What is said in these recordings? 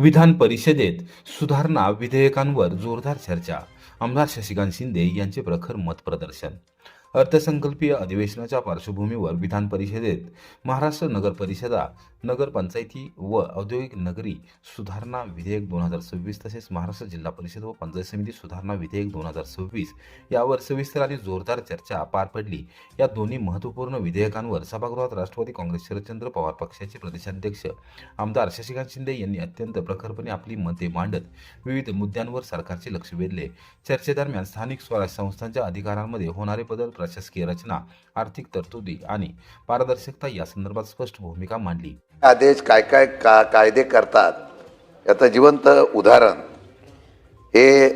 विधान परिषदेत सुधारणा विधेयकांवर जोरदार चर्चा. आमदार शशिकांत शिंदे यांचे प्रखर मत प्रदर्शन. अर्थसंकल्पीय अधिवेशनाच्या पार्श्वभूमीवर विधान परिषदेत महाराष्ट्र नगर परिषदा, नगरपंचायती व औद्योगिक नगरी सुधारणा विधेयक 2026 तसेच महाराष्ट्र जिल्हा परिषद व पंचायत समिती सुधारणा विधेयक 2026 यावर सविस्तर आणि जोरदार चर्चा पार पडली. या दोन्ही महत्त्वपूर्ण विधेयकांवर सभागृहात राष्ट्रवादी काँग्रेस शरदचंद्र पवार पक्षाचे प्रदेशाध्यक्ष आमदार शशिकांत शिंदे यांनी अत्यंत प्रखरपणे आपली मते मांडत विविध मुद्द्यांवर सरकारचे लक्ष वेधले. चर्चेदरम्यान स्थानिक स्वराज्य संस्थांच्या अधिकारांमध्ये होणारे बदल, प्रशासकीय रचना, आर्थिक तरतुदी आणि पारदर्शकता या संदर्भात स्पष्ट भूमिका मांडली. आदेश काय काय कायदे करतात याचं जिवंत उदाहरण हे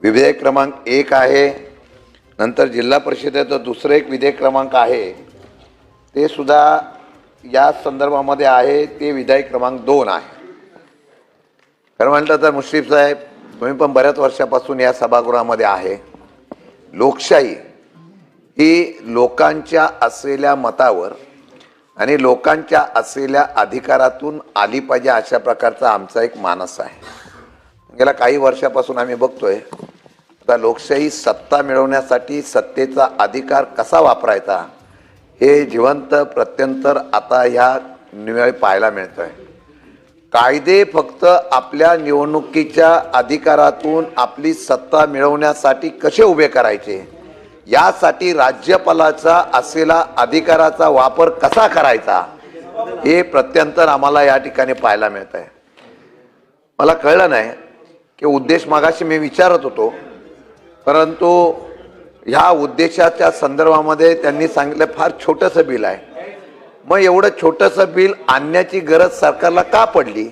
विधेयक क्रमांक 1 आहे. नंतर जिल्हा परिषदेचं दुसरं एक विधेयक क्रमांक आहे, ते सुद्धा या संदर्भामध्ये आहे. ते विधेयक क्रमांक 2 आहे. खरं म्हटलं तर मुश्रीफ साहेब, तुम्ही पण बऱ्याच वर्षापासून या सभागृहामध्ये आहे. लोकशाही ही लोकांच्या असलेल्या मतावर आणि लोकांच्या असलेल्या अधिकारातून आली पाहिजे अशा प्रकारचा आमचा एक मानस आहे. गेल्या काही वर्षापासून आम्ही बघतोय आता लोकशाही सत्ता मिळवण्यासाठी सत्तेचा अधिकार कसा वापरायचा हे जिवंत प्रत्यंतर आता ह्या वेळी पाहायला मिळतंय. कायदे फक्त आपल्या निवडणुकीच्या अधिकारातून आपली सत्ता मिळवण्यासाठी कसे उभे करायचे यासाठी राज्यपालाचा असलेला अधिकाराचा वापर कसा करायचा हे प्रत्यंतर आम्हाला या ठिकाणी पाहायला मिळत आहे. मला कळलं नाही की उद्देश मागाशी मी विचारत होतो, परंतु ह्या उद्देशाच्या संदर्भामध्ये त्यांनी सांगितलं फार छोटंसं बिल आहे. मग एवढं छोटंसं बिल आणण्याची गरज सरकारला का पडली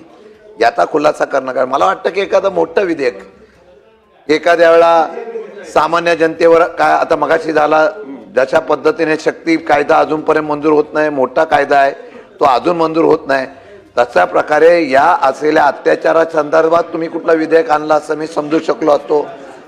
याचा खुलासा करणं काय. मला वाटतं की एखादं मोठं विधेयक एखाद्या वेळा सामान्य जनतेवर काय, आता मगाशी झाला जशा पद्धतीने शक्ती कायदा अजूनपर्यंत मंजूर होत नाही, मोठा कायदा आहे तो अजून मंजूर होत नाही, तशा प्रकारे या असलेल्या अत्याचाराच्या संदर्भात तुम्ही कुठला विधेयक आणला असं मी समजू शकलो असतो.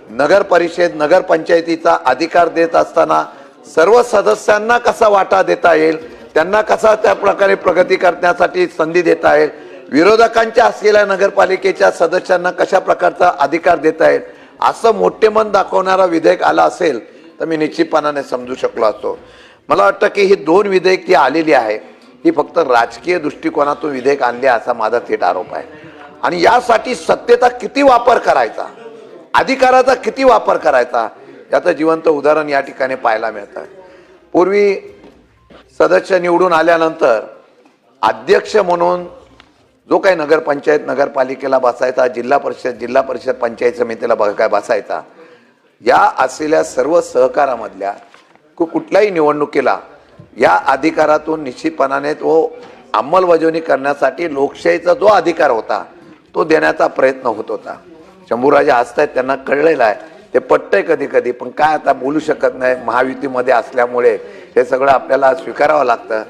नगर परिषद नगरपंचायतीचा अधिकार देत असताना सर्व सदस्यांना कसा वाटा देता येईल, त्यांना कसा त्या प्रकारे प्रगती करण्यासाठी संधी देता येईल, विरोधकांच्या असलेल्या नगरपालिकेच्या सदस्यांना कशा प्रकारचा अधिकार देता येईल, असं मोठे मन दाखवणारा विधेयक आला असेल तर मी निश्चितपणाने समजू शकलो असतो. मला वाटतं की ही 2 विधेयक जी आलेली आहे ही फक्त राजकीय दृष्टिकोनातून विधेयक आणली असा माझा थेट आरोप आहे. आणि यासाठी सत्तेचा किती वापर करायचा, अधिकाराचा किती वापर करायचा याचं जिवंत उदाहरण या ठिकाणी पाहायला मिळतं. पूर्वी सदस्य निवडून आल्यानंतर अध्यक्ष म्हणून जो काही नगरपंचायत नगरपालिकेला बसायचा, जिल्हा परिषद पंचायत समितीला काय बसायचा, या असलेल्या सर्व सहकारामधल्या कुठल्याही निवडणुकीला या अधिकारातून निश्चितपणाने तो अंमलबजावणी करण्यासाठी लोकशाहीचा जो अधिकार होता तो देण्याचा प्रयत्न होत होता. शंभूराजे हसतायत, त्यांना कळलेलं आहे, ते पटतंय कधी कधी, पण काय आता बोलू शकत नाही. महायुतीमध्ये असल्यामुळे हे सगळं आपल्याला स्वीकारावं लागतं.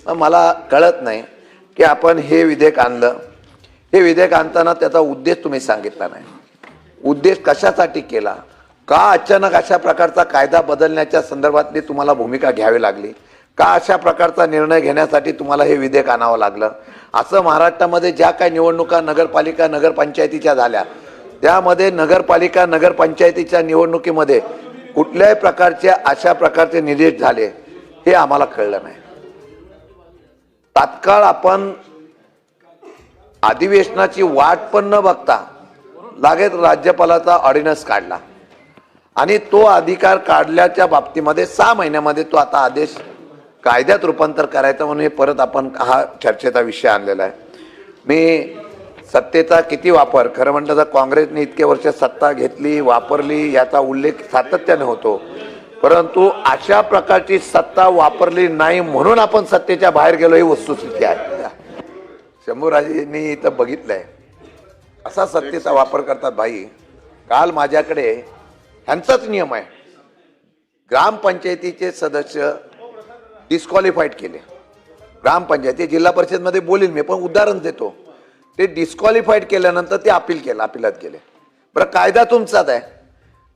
मला कळत नाही की आपण हे विधेयक आणलं, हे विधेयक आणताना त्याचा उद्देश तुम्ही सांगितला नाही. उद्देश कशासाठी केला, का अचानक अशा प्रकारचा कायदा बदलण्याच्या संदर्भातली तुम्हाला भूमिका घ्यावी लागली, का अशा प्रकारचा निर्णय घेण्यासाठी तुम्हाला हे विधेयक आणावं लागलं. असं महाराष्ट्रामध्ये ज्या काही निवडणुका नगरपालिका नगरपंचायतीच्या झाल्या त्यामध्ये नगरपालिका नगरपंचायतीच्या निवडणुकीमध्ये कुठल्याही प्रकारचे अशा प्रकारचे निर्देश झाले हे आम्हाला कळलं नाही. तात्काळ आपण अधिवेशनाची वाट पण न बघता लागेल राज्यपालाचा ऑर्डिनन्स काढला आणि तो अधिकार काढल्याच्या बाबतीमध्ये 6 महिन्यामध्ये तो आता आदेश कायद्यात रूपांतर करायचा म्हणून हे परत आपण हा चर्चेचा विषय आणलेला आहे. मी सत्तेचा किती वापर, खरं म्हटलं तर काँग्रेसने इतके वर्ष सत्ता घेतली वापरली याचा उल्लेख सातत्याने होतो, परंतु अशा प्रकारची सत्ता वापरली नाही म्हणून आपण सत्तेच्या बाहेर गेलो ही वस्तुस्थिती आहे. शंभूराजेंनी इथं बघितलंय असा सत्तेचा वापर करतात. भाई, काल माझ्याकडे ह्यांचाच नियम आहे, ग्रामपंचायतीचे सदस्य डिस्क्वालिफाईड केले. ग्रामपंचायती जिल्हा परिषदमध्ये बोलील मी, पण उदाहरण देतो. ते डिस्क्वालिफाईड केल्यानंतर ते अपिलात गेले. बरं, कायदा तुमचाच आहे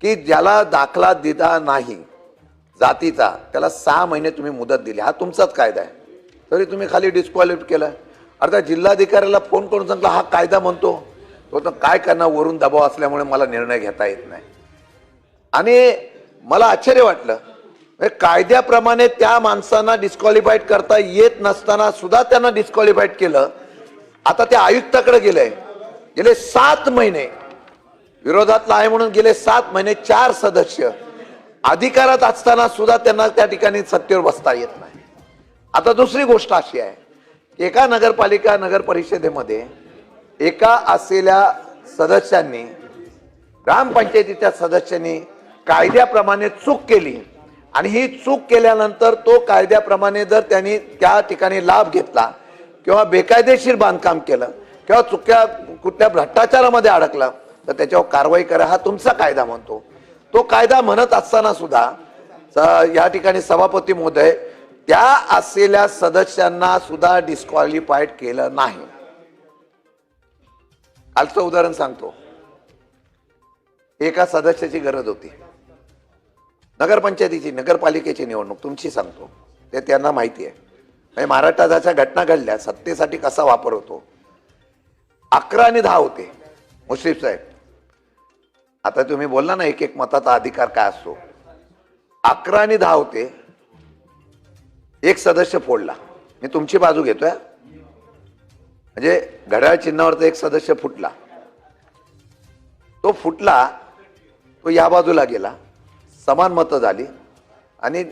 की ज्याला दाखला दिला नाही जातीचा त्याला 6 महिने तुम्ही मुदत दिली, हा तुमचाच कायदा आहे, तरी तुम्ही खाली डिस्क्वालिफाय केलं. अर्थात जिल्हाधिकाऱ्याला फोन करून सांगला हा कायदा म्हणतो, तो तर काय करणार, वरून दबाव असल्यामुळे मला निर्णय घेता येत नाही. आणि मला आश्चर्य वाटलं, कायद्याप्रमाणे त्या माणसांना डिस्क्वालिफाईड करता येत नसताना सुद्धा त्यांना डिस्क्वालिफाईड केलं. आता ते आयुक्ताकडे गेले 7 महिने विरोधातला आहे म्हणून गेले 7 महिने 4 सदस्य अधिकारात असताना सुद्धा त्यांना त्या ठिकाणी सत्तेवर बसता येत नाही. आता दुसरी गोष्ट अशी आहे, एका नगरपालिका नगर परिषदेमध्ये एका असलेल्या सदस्यांनी, ग्रामपंचायतीच्या सदस्यांनी कायद्याप्रमाणे चूक केली आणि ही चूक केल्यानंतर तो कायद्याप्रमाणे जर त्यांनी त्या ठिकाणी लाभ घेतला किंवा बेकायदेशीर बांधकाम केलं किंवा कुठल्या भ्रष्टाचारामध्ये अडकला तर त्याच्यावर कारवाई करा, हा तुमचा कायदा म्हणतो. तो कायदा म्हणत असताना सुद्धा या ठिकाणी सभापती महोदय त्या असलेल्या सदस्यांना सुद्धा डिस्क्वालिफाईड केलं नाही. कालचं उदाहरण सांगतो. एका सदस्याची गरज होती, नगरपंचायतीची, नगरपालिकेची निवडणूक तुमची सांगतो, ते त्यांना माहिती आहे. महाराष्ट्रात अशा घटना घडल्या, सत्तेसाठी कसा वापर होतो. 11 आणि 10 होते मुश्रीफ साहेब. आता तुम्ही बोलला ना एक एक मताचा अधिकार काय असतो. 11 आणि 10 होते, एक सदस्य फोडला. मी तुमची बाजू घेतोय, म्हणजे घड्याळ चिन्हावरचा एक सदस्य फुटला. तो फुटला, तो या बाजूला गेला, समान मतं झाली आणि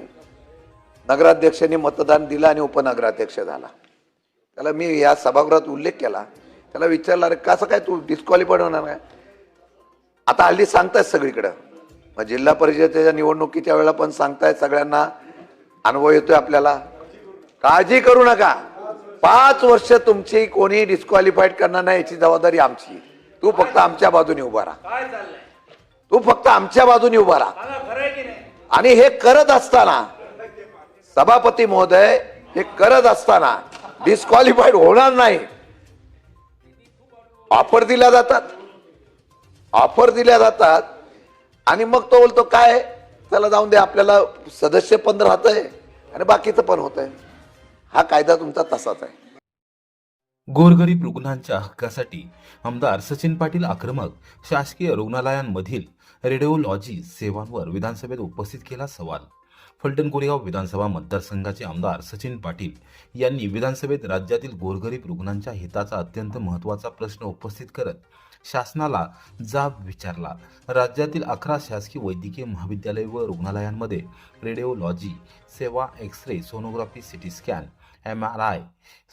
नगराध्यक्षांनी मतदान दिलं आणि उपनगराध्यक्ष झाला. त्याला मी या सभागृहात उल्लेख केला, त्याला विचारला, अरे कसं काय तू डिस्क्वालिफाईड होणार काय. आता हल्ली सांगतायत सगळीकडं, मग जिल्हा परिषदेच्या निवडणुकीच्या वेळेला पण सांगतायत, सगळ्यांना अनुभव येतोय आपल्याला. काळजी करू नका, 5 वर्ष तुमची कोणी डिस्क्वालिफाईड करणार नाही, याची जबाबदारी आमची. तू फक्त आमच्या बाजूने उभा राहा, तू फक्त आमच्या बाजूने उभा राहा. आणि हे करत असताना सभापती महोदय, हे करत असताना डिस्क्वालिफाईड होणार नाही. ऑफर दिल्या जातात आणि मग तो बोलतो काय, त्याला जाऊन दे, आपल्याला सदस्य पण राहतंय आणि बाकीचं पण होतंय. हा कायदा तुमचा तसाच आहे. गोरगरीब रुग्णांच्या हक्कासाठी आमदार सचिन पाटील आक्रमक. शासकीय रुग्णालयांमधील रेडिओलॉजी सेवांवर विधानसभेत उपस्थित केला सवाल. फलटण कोरेगाव विधानसभा मतदारसंघाचे आमदार सचिन पाटील यांनी विधानसभेत राज्यातील गोरगरीब रुग्णांच्या हिताचा अत्यंत महत्त्वाचा प्रश्न उपस्थित करत शासनाला जाब विचारला. राज्यातील 11 शासकीय वैद्यकीय महाविद्यालय व रुग्णालयांमध्ये रेडिओलॉजी सेवा, X-ray, sonography, CT scan, MRI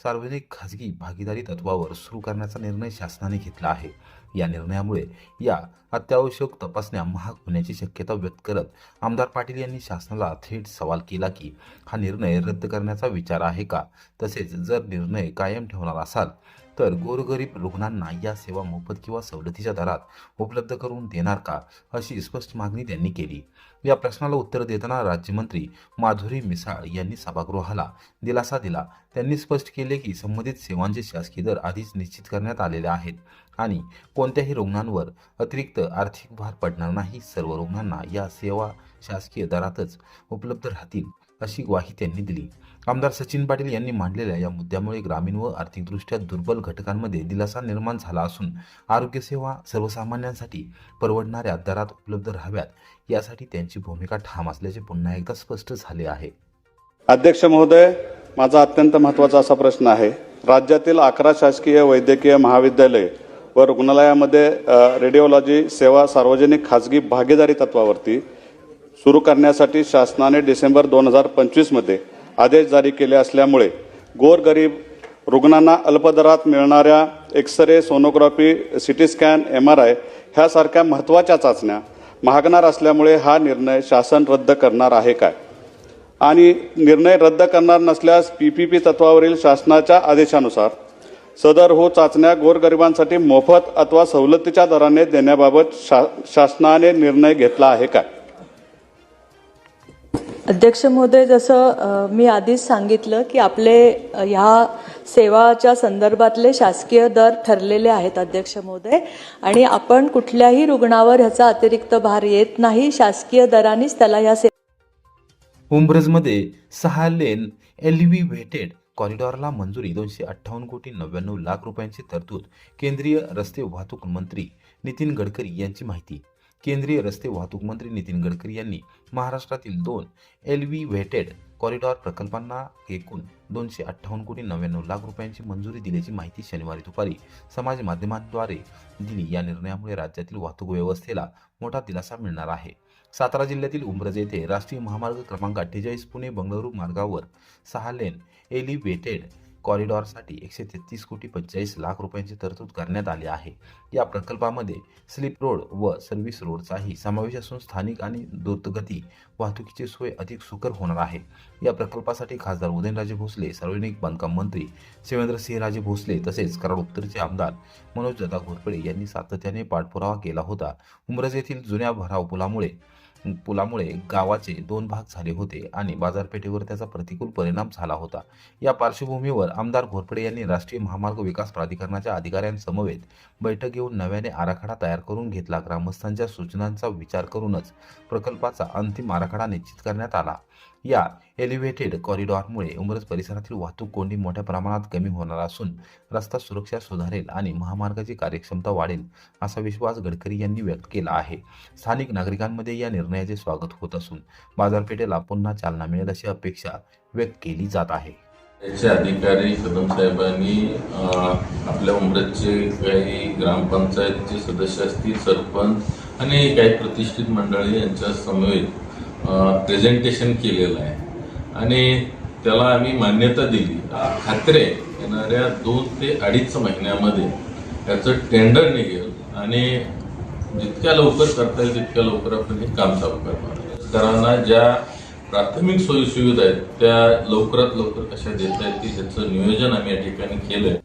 सार्वजनिक खाजगी भागीदारी तत्वावर सुरू करण्याचा निर्णय शासनाने घेतला आहे. या निर्णयामुळे या अत्यावश्यक तपासण्या महाग होण्याची शक्यता व्यक्त करत आमदार पाटील यांनी शासनाला थेट सवाल केला की हा निर्णय रद्द करण्याचा विचार आहे का, तसेच जर निर्णय कायम ठेवणार असाल तर गोरगरीब रुग्णांना या सेवा मोफत किंवा सवलतीच्या दरात उपलब्ध करून देणार का, अशी स्पष्ट मागणी त्यांनी केली. या प्रश्नाला उत्तर देताना राज्यमंत्री माधुरी मिसाळ यांनी सभागृहाला दिलासा दिला. त्यांनी स्पष्ट केले की संबंधित सेवांचे शासकीय दर आधीच निश्चित करण्यात आलेले आहेत आणि कोणत्याही रुग्णांवर अतिरिक्त आर्थिक भार पडणार नाही. सर्व रुग्णांना या सेवा शासकीय दरातच उपलब्ध राहतील, अशी ग्वाही त्यांनी दिली. आमदार सचिन पाटील यांनी मांडलेल्या या मुद्द्यामुळे ग्रामीण व आर्थिकदृष्ट्या दुर्बल घटकांमध्ये दिलासा निर्माण झाला असून आरोग्यसेवा सर्वसामान्यांसाठी परवडणाऱ्या दरात उपलब्ध राहाव्यात, यासाठी त्यांची भूमिका ठाम असल्याचे पुन्हा एकदा स्पष्ट झाले आहे. अध्यक्ष महोदय, माझा अत्यंत महत्त्वाचा असा प्रश्न आहे. राज्यातील 11 शासकीय वैद्यकीय महाविद्यालय व रुग्णालयामध्ये रेडिओलॉजी सेवा सार्वजनिक खाजगी भागीदारी तत्वावरती सुरू करण्यासाठी शासनाने डिसेंबर 2025 मध्ये आदेश जारी केले असल्यामुळे गोरगरीब रुग्णांना अल्पदरात मिळणाऱ्या X-ray, sonography, CT scan, MRI ह्यासारख्या महत्त्वाच्या चाचण्या महागणार असल्यामुळे हा निर्णय शासन रद्द करणार आहे काय, आणि निर्णय रद्द करणार नसल्यास PPP तत्वावरील शासनाच्या आदेशानुसार सदर चाचण्या गोरगरिबांसाठी मोफत अथवा सवलतीच्या दराने देण्याबाबत शासनाने निर्णय घेतला आहे काय. अध्यक्ष महोदय, जसं मी आधीच सांगितलं की आपले ह्या सेवाच्या संदर्भातले शासकीय दर ठरलेले आहेत अध्यक्ष महोदय, आणि आपण कुठल्याही रुग्णावर ह्याचा अतिरिक्त भार येत नाही. शासकीय दरानेच त्याला ह्या उंब्रजमध्ये 6 लेन एलिव्हेटेड कॉरिडॉरला मंजुरी 258,99,00,00,000 रुपयांची तरतूद केंद्रीय रस्ते वाहतूक मंत्री नितीन गडकरी यांची माहिती. केंद्रीय रस्ते वाहतूक मंत्री नितीन गडकरी यांनी महाराष्ट्रातील 2 एलिव्हेटेड कॉरिडॉर प्रकल्पांना एकूण 258,99,00,000 रुपयांची मंजुरी दिल्याची माहिती शनिवारी दुपारी समाज माध्यमांद्वारे दिली. या निर्णयामुळे राज्यातील वाहतूक व्यवस्थेला मोठा दिलासा मिळणार आहे. सातारा जिल्ह्यातील उंब्रज येथे राष्ट्रीय महामार्ग क्रमांक 48 पुणे बंगळुरू मार्गावर 6 लेन एलिव्हेटेड कॉरिडॉरसाठी 133,45,00,000 रुपयांची तरतूद करण्यात आली आहे. या प्रकल्पामध्ये स्लिप रोड व सर्व्हिस रोडचाही समावेश असून स्थानिक आणि द्रुतगती वाहतुकीची सोय अधिक सुकर होणार आहे. या प्रकल्पासाठी खासदार उदयनराजे भोसले, सार्वजनिक बांधकाम मंत्री शिवेंद्रसिंहराजे भोसले तसेच कराड उत्तरचे आमदार मनोजदादा घोरपडे यांनी सातत्याने पाठपुरावा केला होता. उंब्रज येथील जुन्या भराव पुलामुळे गावाचे 2 भाग झाले होते आणि बाजारपेठेवर त्याचा प्रतिकूल परिणाम झाला होता. या पार्श्वभूमीवर आमदार घोरपडे यांनी राष्ट्रीय महामार्ग विकास प्राधिकरणाच्या अधिकाऱ्यांसमवेत बैठक घेऊन नव्याने आराखडा तयार करून घेतला. ग्रामस्थांच्या सूचनांचा विचार करूनच प्रकल्पाचा अंतिम आराखडा निश्चित करण्यात आला. या एलिव्हेटेड कॉरिडॉरमुळे उंब्रज परिसरातील वाहतूक कोंडी मोठ्या प्रमाणात कमी होणार असून रस्ता सुरक्षा सुधारेल आणि महामार्गाची कार्यक्षमता वाढेल असा विश्वास गडकरी यांनी व्यक्त केला आहे. स्थानिक नागरिकांमध्ये या निर्णयाचे स्वागत होत असून बाजारपेठेला पुन्हा चालना मिळेल अशी अपेक्षा व्यक्त केली जात आहे. याचे अधिकारी कदम साहेबांनी आपल्या उंब्रजचे काही ग्रामपंचायतचे सदस्य असतील, सरपंच आणि काही प्रतिष्ठित मंडळी यांच्या समवेत प्रेझेंटेशन केलेलं आहे आणि त्याला आम्ही मान्यता दिली. खात्रे येणाऱ्या 2 ते 2.5 महिन्यामध्ये याचं टेंडर निघेल आणि जितक्या लवकर करता येईल तितक्या लवकर आपण हे काम चालू करणार. शेतकऱ्यांना ज्या प्राथमिक सोयीसुविधा आहेत त्या लवकरात लवकर कशा देता येतील ह्याचं नियोजन आम्ही या ठिकाणी केलंय.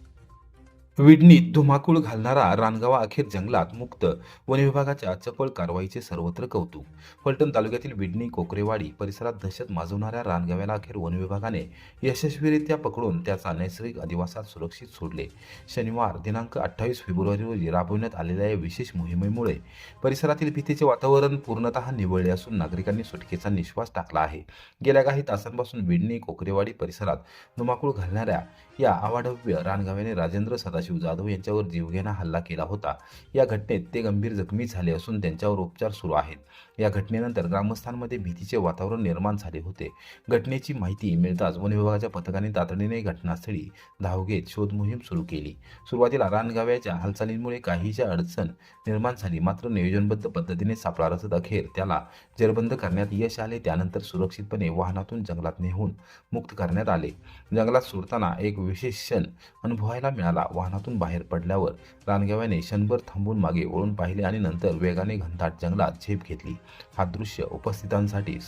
विडणीत धुमाकूळ घालणारा रानगावा अखेर जंगलात मुक्त. वन विभागाच्या चपळ कारवाईचे सर्वत्र कौतुक. फलटण तालुक्यातील विडणी कोकरेवाडी परिसरात दहशत माजवणाऱ्या रानगाव्याला अखेर वन विभागाने यशस्वीरित्या पकडून त्याचा नैसर्गिक अधिवासात सुरक्षित सोडले. शनिवार दिनांक 28 फेब्रुवारी रोजी राबवण्यात आलेल्या या विशेष मोहिमेमुळे परिसरातील भीतीचे वातावरण पूर्णतः निवळले असून नागरिकांनी सुटकेचा निश्वास टाकला आहे. गेल्या काही तासांपासून विडणी कोकरेवाडी परिसरात धुमाकूळ घालणाऱ्या या अवाढव्य रानगाव्याने राजेंद्र सदाशिव जाधव यांच्यावर जीवघेणा हल्ला केला होता. या घटनेत ते गंभीर जखमी झाले असून त्यांच्यावर उपचार सुरू आहेत. या घटनेनंतर ग्रामस्थांमध्ये भीतीचे वातावरण निर्माण झाले होते. घटनेची माहिती मिळताच वन विभागाच्या पथकाने तातडीने घटनास्थळी धाव घेत शोध मोहीम सुरू केली. सुरुवातीला रानगाव्याच्या हालचालींमुळे काहीशा अडचण निर्माण झाली, मात्र नियोजनबद्ध पद्धतीने सापळा रचत अखेर त्याला जेरबंद करण्यात यश आले. त्यानंतर सुरक्षितपणे वाहनातून जंगलात नेऊन मुक्त करण्यात आले. जंगलात सोडताना एक विशेष क्षण अनुभवायला मिळाला. वाहनातून बाहेर पडल्यावर रानगाव्याने क्षणभर थांबून मागे वळून पाहिले आणि नंतर वेगाने घनदाट जंगलात झेप घेतली. हा दृश्य उपस्थितांसाठी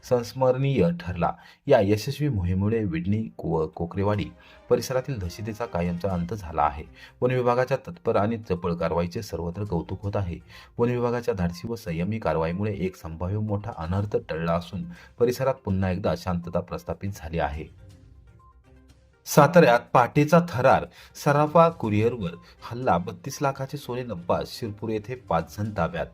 संस्मरणीय ठरला. या यशस्वी मोहिमेमुळे विडणी कोकरेवाडी परिसरातील दहशतीचा कायमचा अंत झाला आहे. वन विभागाच्या तत्पर आणि चपळ कारवाईचे सर्वत्र कौतुक होत आहे. वन विभागाच्या धाडसी व संयमी कारवाईमुळे एक संभाव्य मोठा अनर्थ टळला असून परिसरात पुन्हा एकदा शांतता प्रस्थापित झाली आहे. साताऱ्यात पहाटेचा थरार. सराफा कुरिअरवर हल्ला. 32 लाखाचे सोने लंपास. शिरपूर येथे 5 जण ताब्यात.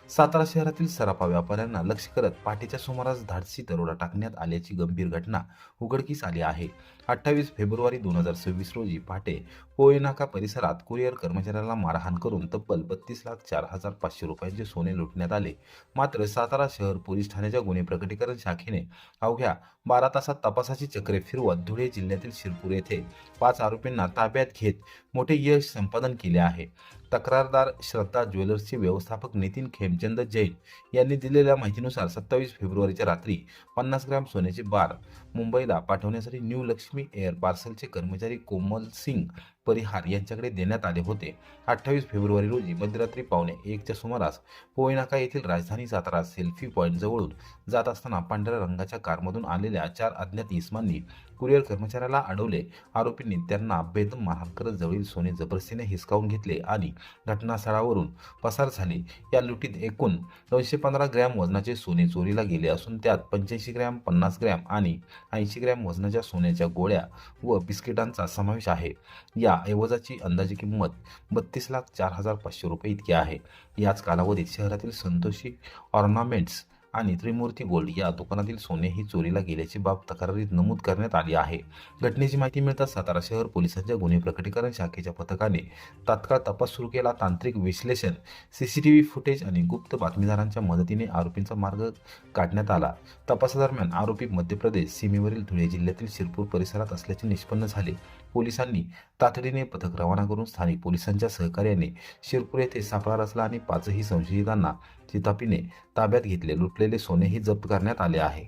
सातारा शहरातील सराफा व्यापाऱ्यांना लक्ष्य करत पहाटेच्या सुमारास धाडसी दरोडा टाकण्यात आल्याची गंभीर घटना उघडकीस आली आहे. 28 फेब्रुवारी 2026 रोजी पहाटे पोयनाका परिसरात कुरिअर कर्मचाऱ्याला मारहाण करून तब्बल 32,04,500 रुपयांचे सोने लुटण्यात आले. मात्र सातारा शहर पोलीस ठाण्याच्या गुन्हे प्रकटीकरण शाखेने अवघ्या 12 तासात तपासाची चक्रे फिरवत धुळे जिल्ह्यातील शिरपूर येथे 5 आरोपींना ताब्यात घेत मोठे यश संपादन केले आहे. तक्रारदार श्रद्धा ज्वेलर्सचे व्यवस्थापक नितीन खेमचंद जैन यांनी दिलेल्या माहितीनुसार 27 फेब्रुवारीच्या रात्री 50 ग्रॅम सोन्याचे बार मुंबईला पाठवण्यासाठी न्यू लक्ष्मी एअर पार्सलचे कर्मचारी कोमल सिंग परिहार यांच्याकडे देण्यात आले होते. 28 फेब्रुवारी रोजी मध्यरात्री 1:15च्या सुमारास पोयनाका येथील राजधानी सातारा सेल्फी पॉईंट जवळून जात असताना पांढऱ्या रंगाच्या कारमधून आलेल्या 4 अज्ञात इसमांनी कुरिअर कर्मचाऱ्याला अडवले. आरोपींनी त्यांना बेदम मारहाण करत जवळील सोने जबरदस्तीने हिसकावून घेतले आणि घटनास्थळावरून पसार झाले. या लुटीत एकूण 215 ग्रॅम वजनाचे सोने चोरीला गेले असून त्यात 85 ग्रॅम, 50 ग्रॅम आणि 80 ग्रॅम वजनाच्या सोन्याच्या गोळ्या व बिस्किटांचा समावेश आहे. या ऐवजाची अंदाजे किंमत 32,04,500 रुपये इतकी आहे. याच कालावधीत शहरातील संतोषी ऑर्नामेंट्स आणि त्रिमूर्ती गोल्ड या दुकानातील सोने ही चोरीला गेल्याची बाब तक्रारीत नमूद करण्यात आली आहे. घटनेची माहिती मिळताच सातारा शहर पोलिसांच्या गुन्हे प्रकटीकरण शाखेच्या पथकाने तात्काळ तपास सुरू केला. तांत्रिक विश्लेषण, सीसीटीव्ही फुटेज आणि गुप्त बातमीदारांच्या मदतीने आरोपींचा मार्ग काढण्यात आला. तपासादरम्यान आरोपी मध्य प्रदेश सीमेवरील धुळे जिल्ह्यातील शिरपूर परिसरात असल्याचे निष्पन्न झाले. पोलिसांनी तातडीने पथक रवाना करून स्थानिक पोलिसांच्या सहकार्याने शिरपूर येथे सापळा रचला आणि 5ही संशयितांना चितापीने ताब्यात घेतले. लुटलेले सोनेही जप्त करण्यात आले आहे.